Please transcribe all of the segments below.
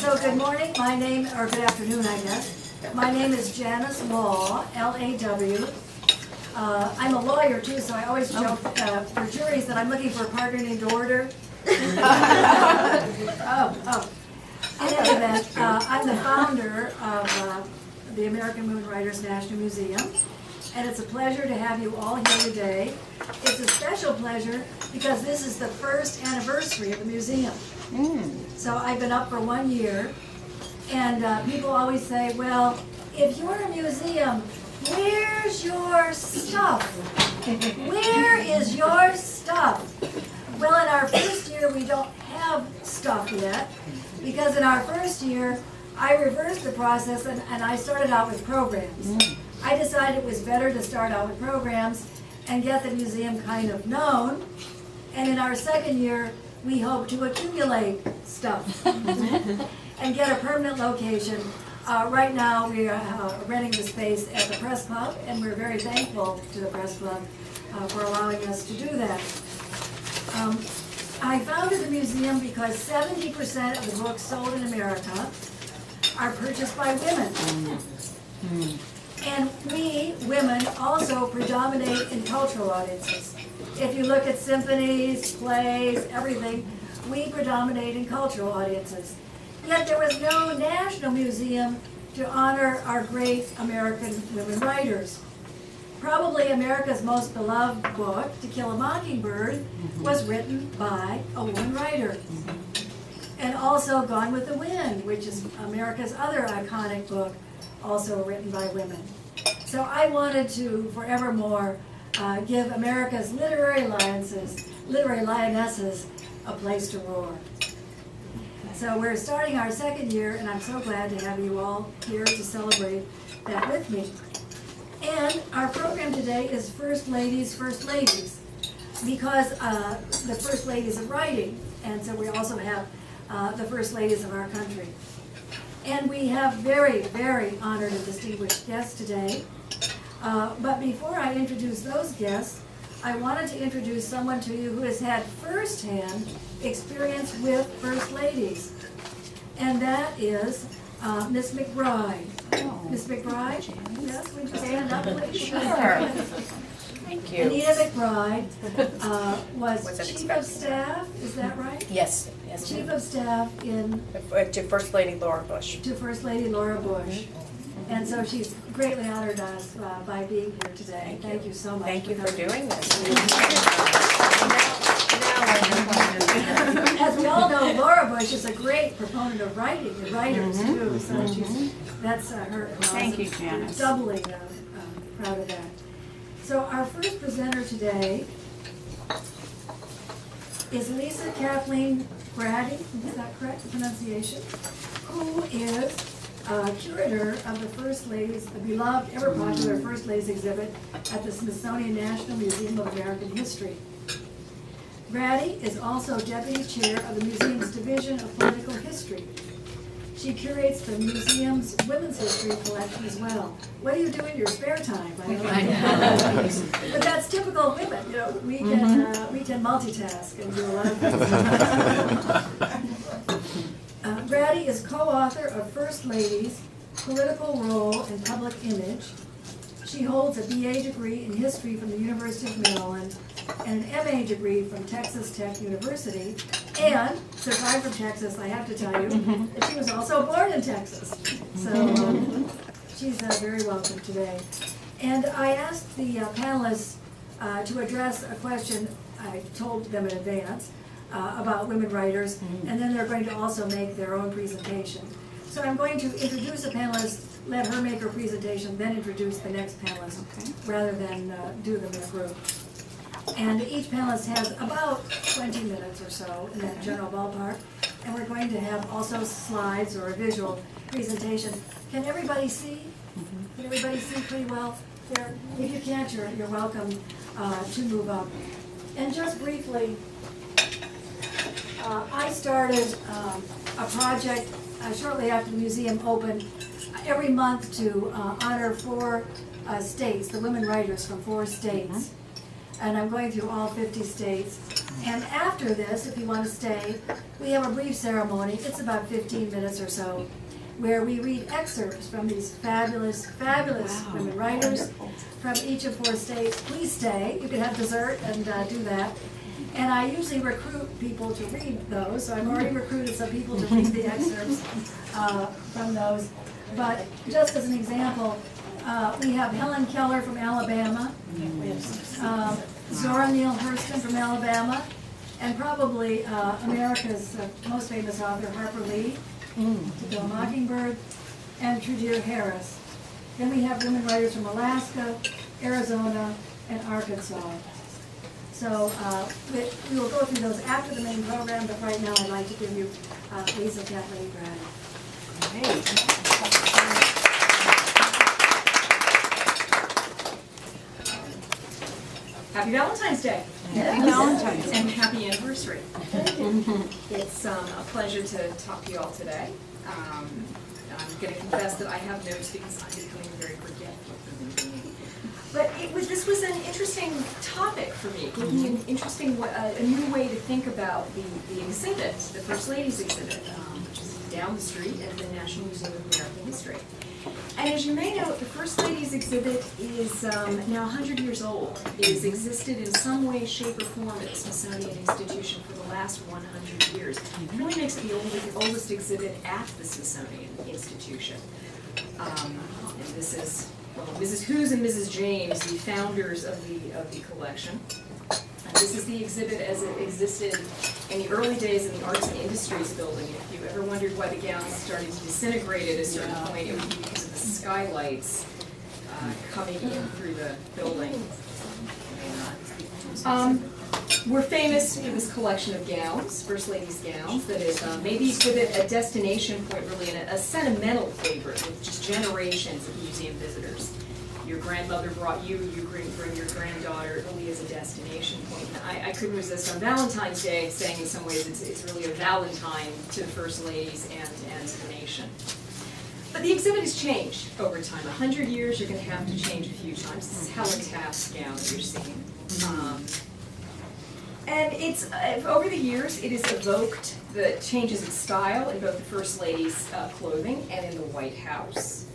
So good morning, or good afternoon, I guess. My name is Janice Law, L-A-W. I'm a lawyer too, so I always joke for juries that I'm looking for a partner named Order. In any event, I'm the founder of the American Women Writers National Museum, and it's a pleasure to have you all here today. It's a special pleasure because this is the first anniversary of the museum. So I've been up for 1 year, and people always say, well, if you're a museum, where's your stuff? Where is your stuff? Well, in our first year, we don't have stuff yet, because in our first year, I reversed the process and I started out with programs. I decided it was better to start out with programs and get the museum kind of known. And in our second year, we hope to accumulate stuff and get a permanent location. Right now, we are renting the space at the Press Club, and we're very thankful to the Press Club for allowing us to do that. I founded the museum because 70% of the books sold in America are purchased by women. And we, women, also predominate in cultural audiences. If you look at symphonies, plays, everything, we predominate in cultural audiences. Yet there was no national museum to honor our great American women writers. Probably America's most beloved book, To Kill a Mockingbird, was written by a woman writer. And also Gone with the Wind, which is America's other iconic book, also written by women. So I wanted to forevermore give America's literary lionesses a place to roar. So we're starting our second year, and I'm so glad to have you all here to celebrate that with me. And our program today is First Ladies, because the First Ladies of writing, and so we also have the First Ladies of our country. And we have very, very honored and distinguished guests today. But before I introduce those guests, I wanted to introduce someone to you who has had firsthand experience with First Ladies. And that is Miss McBride. Miss McBride? Yes, would you stand up, please? Sure. Thank you. Anita McBride was Chief of Staff, is that right? Yes. Yes. Chief of Staff To First Lady Laura Bush. to First Lady Laura Bush. And so she's greatly honored us by being here today. Thank you so much. Thank you for coming. doing this. As we all know, Laura Bush is a great proponent of writing, and writers too. So that's her cause. Thank you, Janice. Doubly proud of that. So our first presenter today is Lisa Kathleen Brady, is that correct, the pronunciation? Who is curator of the First Ladies, the beloved, ever popular First Ladies exhibit at the Smithsonian National Museum of American History. Brady is also deputy chair of the museum's Division of Political History. She curates the museum's women's history collection as well. What do you do in your spare time? I don't know. But that's typical women. You know, we can multitask and do a lot of things. Brady is co-author of First Ladies, Political Role and Public Image. She holds a BA degree in history from the University of Maryland and an MA degree from Texas Tech University. And, since I'm from Texas, I have to tell you that she was also born in Texas. So she's very welcome today. And I asked the panelists to address a question I told them in advance about women writers, and then they're going to also make their own presentation. So I'm going to introduce a panelist, let her make her presentation, then introduce the next panelist, rather than do them in a group. And each panelist has about 20 minutes or so in that general ballpark, and we're going to have also slides or a visual presentation. Can everybody see? Can everybody see pretty well there? If you can't, you're welcome to move up. And just briefly, I started a project shortly after the museum opened every month to honor 4 states, the women writers from 4 states. And I'm going through all 50 states. And after this, if you want to stay, we have a brief ceremony. It's about 15 minutes or so, where we read excerpts from these fabulous, fabulous women writers from each of 4 states. Please stay. You can have dessert and do that. And I usually recruit people to read those, so I've already recruited some people to read the excerpts from those. But just as an example, we have Helen Keller from Alabama, Zora Neale Hurston from Alabama, and probably America's most famous author, Harper Lee, To Kill a Mockingbird, and Trudeau Harris. Then we have women writers from Alaska, Arizona, and Arkansas. So we will go through those after the main program, but right now I'd like to give you Lisa Kathleen Brady. Happy Valentine's Day. Happy Valentine's And happy anniversary. It's a pleasure to talk to you all today. I'm going to confess that I have notes because I'm becoming very forgetful. But this was an interesting topic for me. It gave me an interesting, a new way to think about the exhibit, the First Ladies exhibit, which is down the street at the National Museum of American History. And as you may know, the First Ladies exhibit is now 100 years old. It has existed in some way, shape, or form at the Smithsonian Institution for the last 100 years. It really makes it the oldest exhibit at the Smithsonian Institution. And this is Mrs. Hughes and Mrs. James, the founders of the collection. This is the exhibit as it existed in the early days in the Arts and Industries building. If you ever wondered why the gowns started to disintegrate at a certain point, it would be because of the skylights coming in through the building. We're famous for this collection of gowns, First Ladies gowns, that is made the exhibit a destination point, really, and a sentimental favorite with just generations of museum visitors. Your grandmother brought you, you bring your granddaughter, really as a destination point. And I couldn't resist on Valentine's Day saying in some ways it's really a Valentine to the First Ladies and to the nation. But the exhibit has changed over time. 100 years, you're going to have to change a few times. This is Helen Taft's gown that you're seeing. And it's, over the years, it has evoked the changes in style in both the First Lady's clothing and in the White House.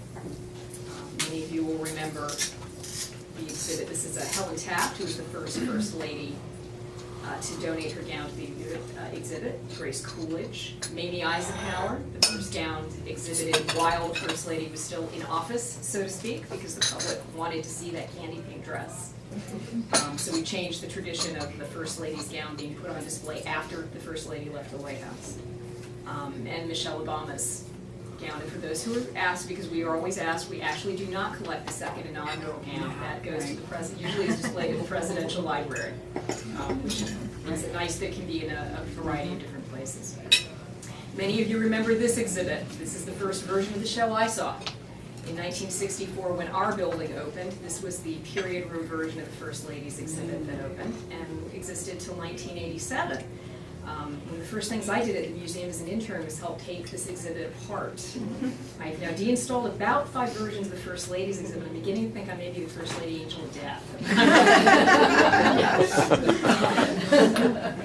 Many of you will remember the exhibit. This is Helen Taft, who was the First Lady to donate her gown to the exhibit. Grace Coolidge. Mamie Eisenhower, the first gown exhibited while the First Lady was still in office, so to speak, because the public wanted to see that candy pink dress. So we changed the tradition of the First Lady's gown being put on display after the First Lady left the White House. And Michelle Obama's gown. And for those who are asked, because we are always asked, we actually do not collect the second inaugural gown. That goes to the president, usually is displayed at the Presidential Library, which is a nice that can be in a variety of different places. Many of you remember this exhibit. This is the first version of the show I saw. In 1964, when our building opened, this was the period room version of the First Ladies exhibit that opened and existed till 1987. One of the first things I did at the museum as an intern was help take this exhibit apart. I've now deinstalled about 5 versions of the First Ladies exhibit. I'm beginning to think I may be the First Lady Angel of Death.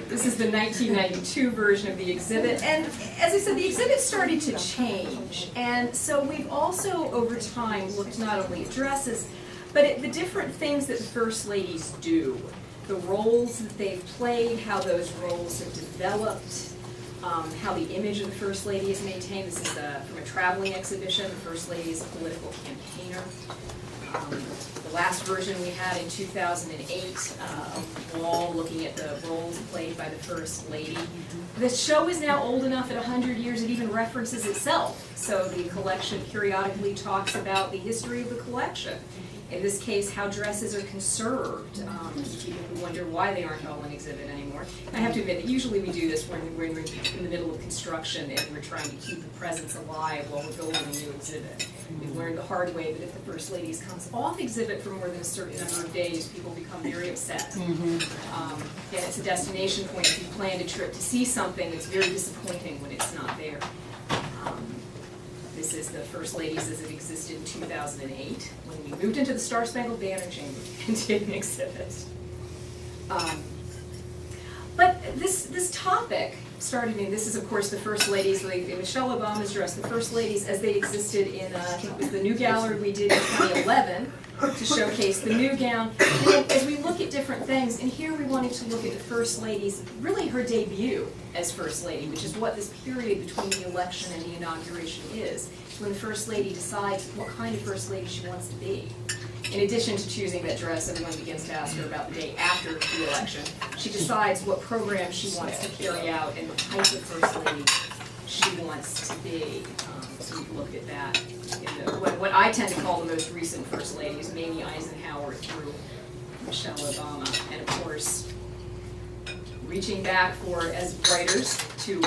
This is the 1992 version of the exhibit. And as I said, the exhibit started to change. And so we've also, over time, looked not only at dresses, but at the different things that the First Ladies do. The roles that they've played, how those roles have developed, how the image of the First Lady is maintained. This is from a traveling exhibition. The First Lady is a political campaigner. The last version we had in 2008, a wall looking at the roles played by the First Lady. The show is now old enough at 100 years it even references itself. So the collection periodically talks about the history of the collection. In this case, how dresses are conserved. People who wonder why they aren't all in exhibit anymore. I have to admit that usually we do this when we're in the middle of construction and we're trying to keep the presence alive while we're building a new exhibit. We've learned the hard way that if the First Ladies comes off exhibit for more than a certain number of days, people become very upset. And it's a destination point if you planned a trip to see something that's very disappointing when it's not there. This is the First Ladies as it existed in 2008 when we moved into the Star-Spangled Banner Chamber and did an exhibit. But this topic started in, this is of course the First Ladies, Michelle Obama's dress, the First Ladies as they existed in, I think it was the new gallery we did in 2011 to showcase the new gown. And then as we look at different things, and here we wanted to look at the First Ladies, really her debut as First Lady, which is what this period between the election and the inauguration is, when the First Lady decides what kind of First Lady she wants to be. In addition to choosing that dress, everyone begins to ask her about the day after the election. She decides what program she wants to carry out and what type of First Lady she wants to be. So we've looked at that. What I tend to call the most recent First Ladies, Mamie Eisenhower through Michelle Obama. And of course, reaching back for, as writers, to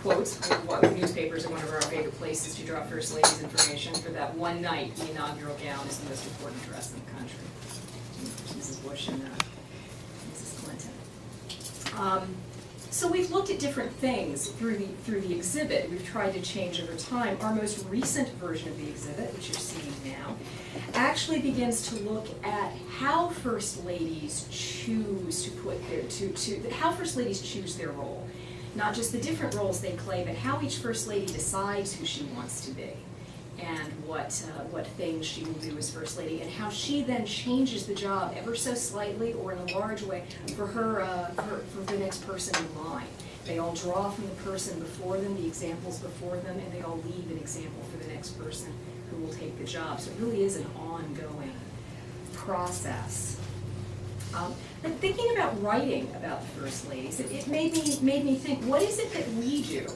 quotes, what newspapers are one of our favorite places to draw First Ladies information. For that one night, the inaugural gown is the most important dress in the country. Mrs. Bush and Mrs. Clinton. So we've looked at different things through the exhibit. We've tried to change over time. Our most recent version of the exhibit, which you're seeing now, actually begins to look at how First Ladies choose to put their, how First Ladies choose their role. Not just the different roles they play, but how each First Lady decides who she wants to be and what things she will do as First Lady, and how she then changes the job ever so slightly or in a large way for her, for the next person in line. They all draw from the person before them, the examples before them, and they all leave an example for the next person who will take the job. So it really is an ongoing process. But thinking about writing about the First Ladies, it made me think, what is it that we do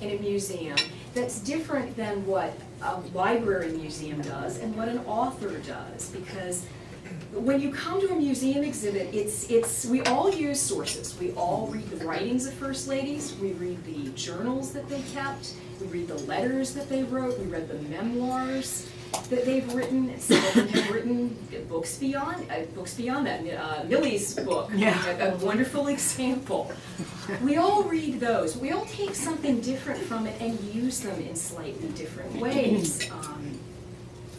in a museum that's different than what a library museum does and what an author does? Because when you come to a museum exhibit, we all use sources. We all read the writings of First Ladies, we read the journals that they kept, we read the letters that they wrote, we read the memoirs that they've written. Some of them have written books beyond that. Millie's book, a wonderful example. We all read those. We all take something different from it and use them in slightly different ways.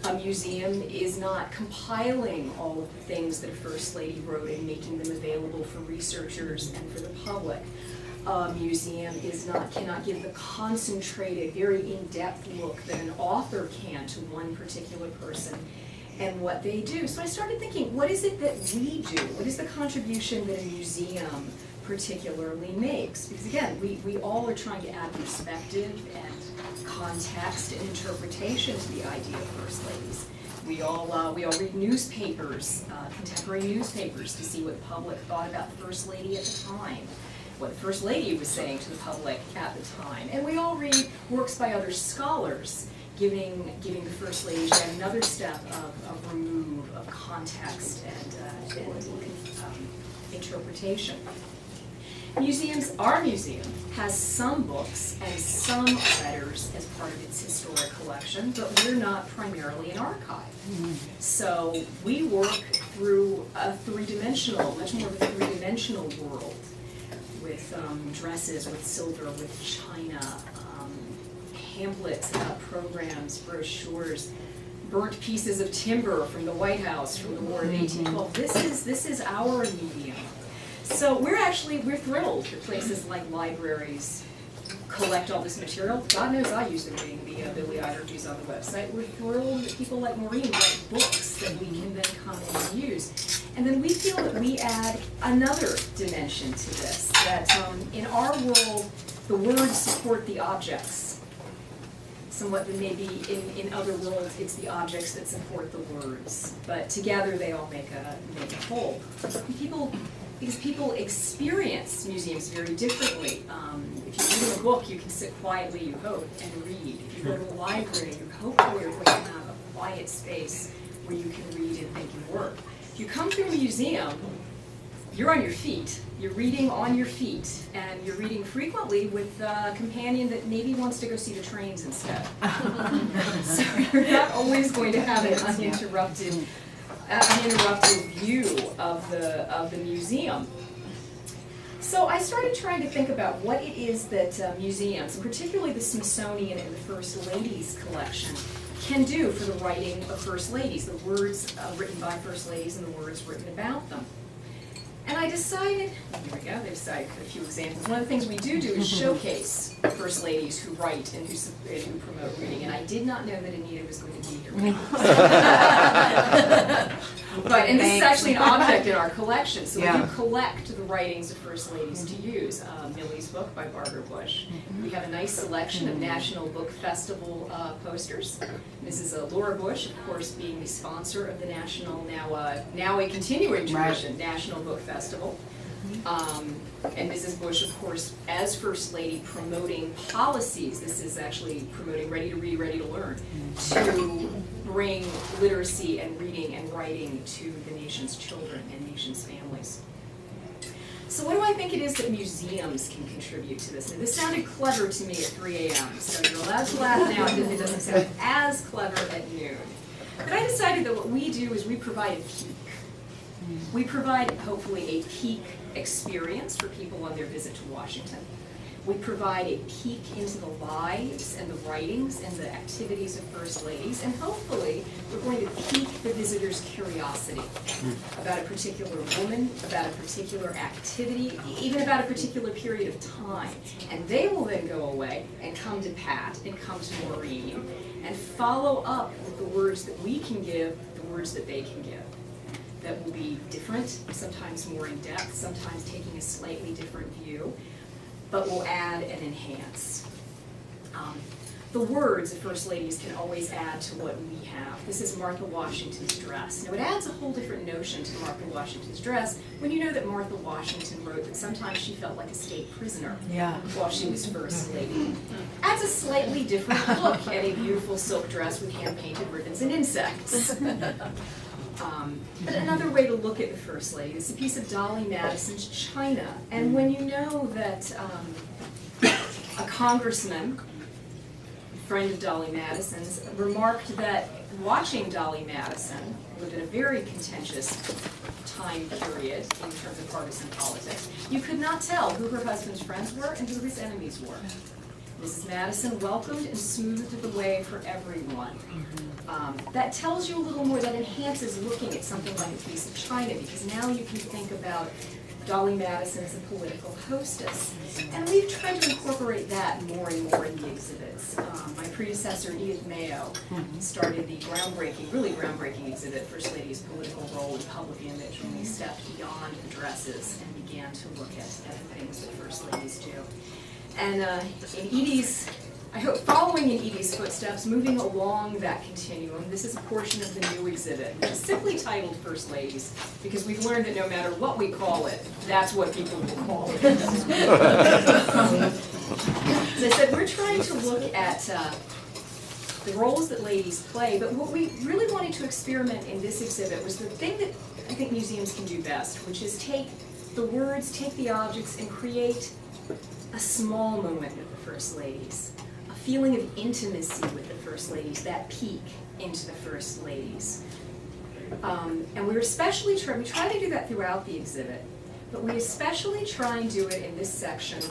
A museum is not compiling all of the things that a First Lady wrote and making them available for researchers and for the public. A museum cannot give the concentrated, very in-depth look that an author can to one particular person and what they do. So I started thinking, what is it that we do? What is the contribution that a museum particularly makes? Because again, we all are trying to add perspective and context and interpretation to the idea of First Ladies. We all read newspapers, contemporary newspapers, to see what the public thought about the First Lady at the time, what the First Lady was saying to the public at the time. And we all read works by other scholars, giving the First Lady yet another step of remove, of context and interpretation. Our museum has some books and some letters as part of its historic collection, but we're not primarily an archive. So we work through a three-dimensional, much more of a three-dimensional world, with dresses, with silver, with china, pamphlets about programs, brochures, burnt pieces of timber from the White House from the War of 1812. This is our medium. So we're thrilled that places like libraries collect all this material. God knows I used to reading the bibliographies on the website. We're thrilled that people like Maureen write books that we can then come in and use. And then we feel that we add another dimension to this, that in our world, the words support the objects. Somewhat that maybe in other worlds, it's the objects that support the words. But together they all make a whole. Because people experience museums very differently. If you read a book, you can sit quietly, you hope, and read. If you go to a library, you hopefully are going to have a quiet space where you can read and think and work. If you come through a museum, you're on your feet. You're reading on your feet, and you're reading frequently with a companion that maybe wants to go see the trains instead. So you're not always going to have an uninterrupted view of the museum. So I started trying to think about what it is that museums, and particularly the Smithsonian and the First Ladies collection, can do for the writing of First Ladies, the words written by First Ladies and the words written about them. And I decided, here we go, they decided a few examples. One of the things we do is showcase first ladies who write and who promote reading. And I did not know that Anita was going to be here. But, and this is actually an object in our collection. So we do collect the writings of first ladies to use. Millie's book by Barbara Bush. We have a nice selection of National Book Festival posters. Mrs. Laura Bush, of course, being the sponsor of the national, now a continuing tradition, National Book Festival. And Mrs. Bush, of course, as First Lady, promoting policies. This is actually promoting Ready to Read, Ready to Learn, to bring literacy and reading and writing to the nation's children and nation's families. So what do I think it is that museums can contribute to this? Now, this sounded clever to me at 3 a.m., so you're allowed to laugh now if it doesn't sound as clever at noon. But I decided that what we do is we provide a peek. We provide, hopefully, a peek experience for people on their visit to Washington. We provide a peek into the lives and the writings and the activities of First Ladies, and hopefully we're going to pique the visitor's curiosity about a particular woman, about a particular activity, even about a particular period of time. And they will then go away and come to Pat and come to Maureen and follow up with the words that we can give, the words that they can give. That will be different, sometimes more in depth, sometimes taking a slightly different view, but will add and enhance. The words of First Ladies can always add to what we have. This is Martha Washington's dress. Now it adds a whole different notion to Martha Washington's dress when you know that Martha Washington wrote that sometimes she felt like a state prisoner while she was First Lady. Adds a slightly different look at a beautiful silk dress with hand-painted ribbons and insects. But another way to look at the First Lady is a piece of Dolly Madison's china. And when you know that a congressman, a friend of Dolly Madison's, remarked that watching Dolly Madison lived in a very contentious time period in terms of partisan politics, you could not tell who her husband's friends were and who his enemies were. Mrs. Madison welcomed and smoothed the way for everyone. That tells you a little more, that enhances looking at something like a piece of china, because now you can think about Dolly Madison as a political hostess. And we've tried to incorporate that more and more in the exhibits. My predecessor, Edith Mayo, started the really groundbreaking exhibit, First Lady's Political Role in Public Image, when we stepped beyond the dresses and began to look at the things that First Ladies do. And in Edie's, I hope, following in Edie's footsteps, moving along that continuum, this is a portion of the new exhibit, which is simply titled First Ladies, because we've learned that no matter what we call it, that's what people will call it. As I said, we're trying to look at the roles that ladies play, but what we really wanted to experiment in this exhibit was the thing that I think museums can do best, which is take the words, take the objects, and create a small moment with the First Ladies, a feeling of intimacy with the First Ladies, that peek into the First Ladies. And we especially try to do that throughout the exhibit, but we especially try and do it in this section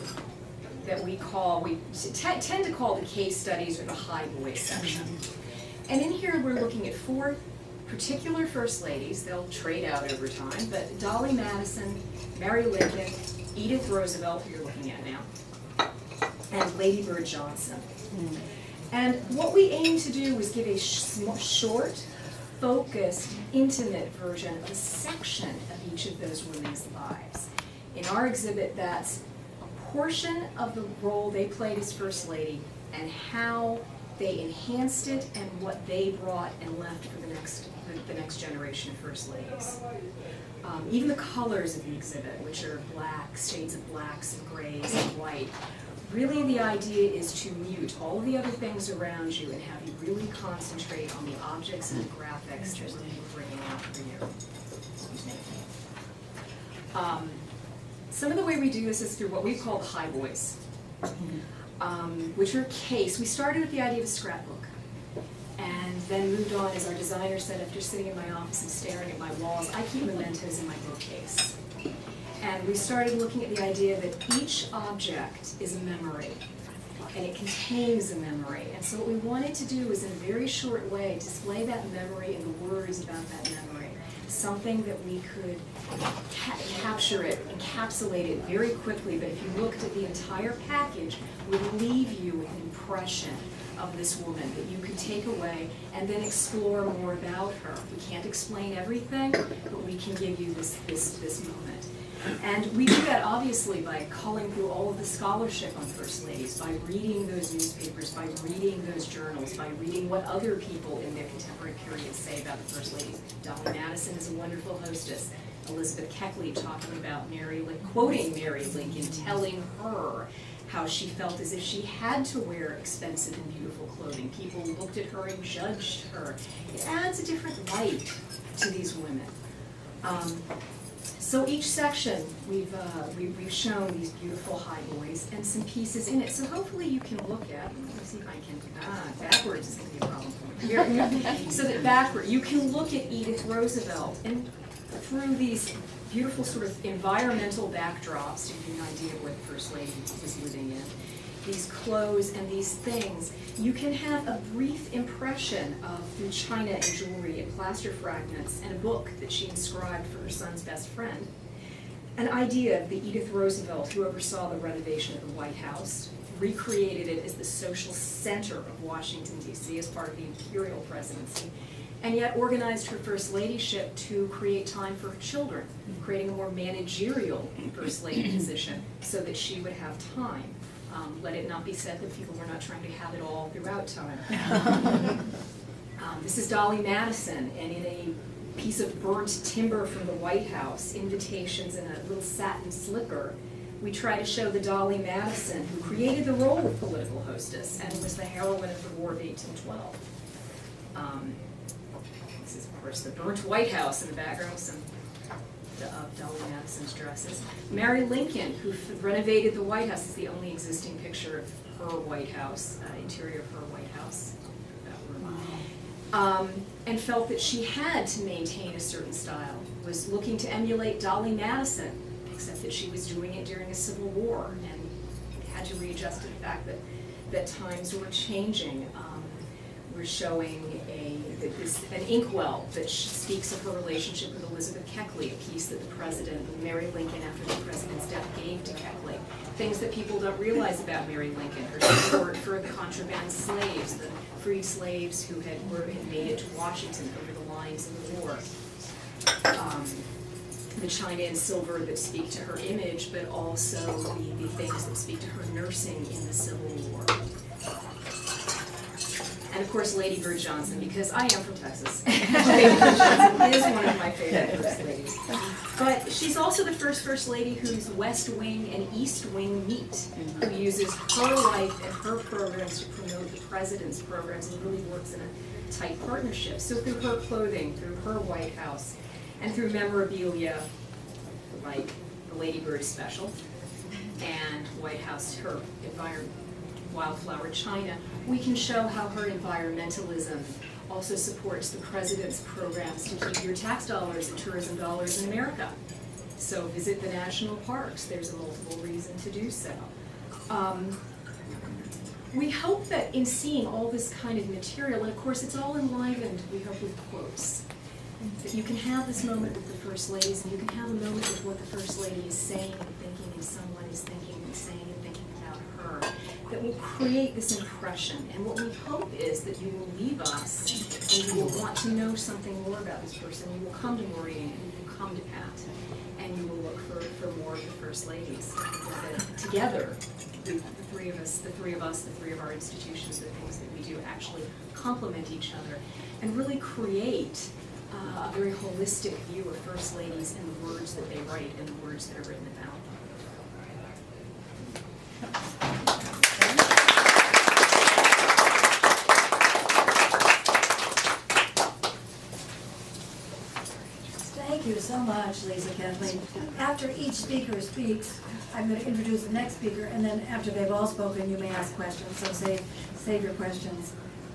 that we tend to call the case studies or the high boy section. And in here we're looking at 4 particular First Ladies. They'll trade out over time, but Dolly Madison, Mary Lincoln, Edith Roosevelt, who you're looking at now, and Lady Bird Johnson. And what we aim to do is give a short, focused, intimate version of a section of each of those women's lives. In our exhibit, that's a portion of the role they played as First Lady and how they enhanced it and what they brought and left for the next generation of First Ladies. Even the colors of the exhibit, which are blacks, shades of blacks and grays and white, really the idea is to mute all of the other things around you and have you really concentrate on the objects and the graphics that we're bringing out for you. Excuse me. Some of the way we do this is through what we call the high boys, which are case. We started with the idea of a scrapbook, and then moved on, as our designer said, after sitting in my office and staring at my walls, I keep mementos in my bookcase. And we started looking at the idea that each object is a memory. and it contains a memory. And so what we wanted to do is, in a very short way, display that memory and the words about that memory. Something that we could capture it, encapsulate it very quickly, but if you looked at the entire package, would leave you with an impression of this woman that you could take away and then explore more about her. We can't explain everything, but we can give you this moment. And we do that obviously by culling through all of the scholarship on First Ladies, by reading those newspapers, by reading those journals, by reading what other people in their contemporary period say about the First Ladies. Dolly Madison is a wonderful hostess. Elizabeth Keckley talking about quoting Mary Lincoln, telling her how she felt as if she had to wear expensive and beautiful clothing. People looked at her and judged her. It adds a different light to these women. So each section, we've shown these beautiful highboys and some pieces in it. So hopefully you can look at, let me see if I can, backwards is going to be a problem for me. Here we go. So that backward, you can look at Edith Roosevelt and through these beautiful sort of environmental backdrops to give you an idea of what the First Lady was living in. These clothes and these things, you can have a brief impression of, through china and jewelry and plaster fragments and a book that she inscribed for her son's best friend, an idea of the Edith Roosevelt who oversaw the renovation of the White House, recreated it as the social center of Washington, D.C. as part of the imperial presidency, and yet organized her first ladyship to create time for her children, creating a more managerial first lady position so that she would have time. Let it not be said that people were not trying to have it all throughout time. This is Dolly Madison, and in a piece of burnt timber from the White House, invitations in a little satin slipper, we try to show the Dolly Madison who created the role of political hostess and was the heroine of the War of 1812. This is, of course, the burnt White House in the background, some of Dolly Madison's dresses. Mary Lincoln, who renovated the White House, is the only existing picture of her White House, interior of her White House, and felt that she had to maintain a certain style, was looking to emulate Dolly Madison, except that she was doing it during a civil war and had to readjust to the fact that times were changing. We're showing an inkwell that speaks of her relationship with Elizabeth Keckley, a piece that Mary Lincoln, after the president's death, gave to Keckley. Things that people don't realize about Mary Lincoln, her support for the contraband slaves, the freed slaves who had made it to Washington over the lines of the war. The china and silver that speak to her image, but also the things that speak to her nursing in the Civil War. And of course, Lady Bird Johnson, because I am from Texas. Lady Bird Johnson is one of my favorite First Ladies. But she's also the first Lady whose West Wing and East Wing meet, who uses her life and her programs to promote the president's programs and really works in a tight partnership. So through her clothing, through her White House, and through memorabilia like the Lady Bird special and White House, her wildflower china, we can show how her environmentalism also supports the president's programs to keep your tax dollars and tourism dollars in America. So visit the national parks. There's a multiple reason to do so. We hope that in seeing all this kind of material, and of course it's all enlivened, we hope, with quotes, that you can have this moment with the First Ladies, and you can have a moment with what the First Lady is saying and thinking, and someone is thinking and saying and thinking about her, that will create this impression. And what we hope is that you will leave us and you will want to know something more about this person. You will come to Maureen, and you will come to Pat, and you will look for more of the First Ladies. That together, the three of our institutions, the things that we do actually complement each other and really create a very holistic view of First Ladies and the words that they write and the words that are written about. Thank you so much, Lisa Kathleen. After each speaker speaks, I'm going to introduce the next speaker, and then after they've all spoken, you may ask questions, so save your questions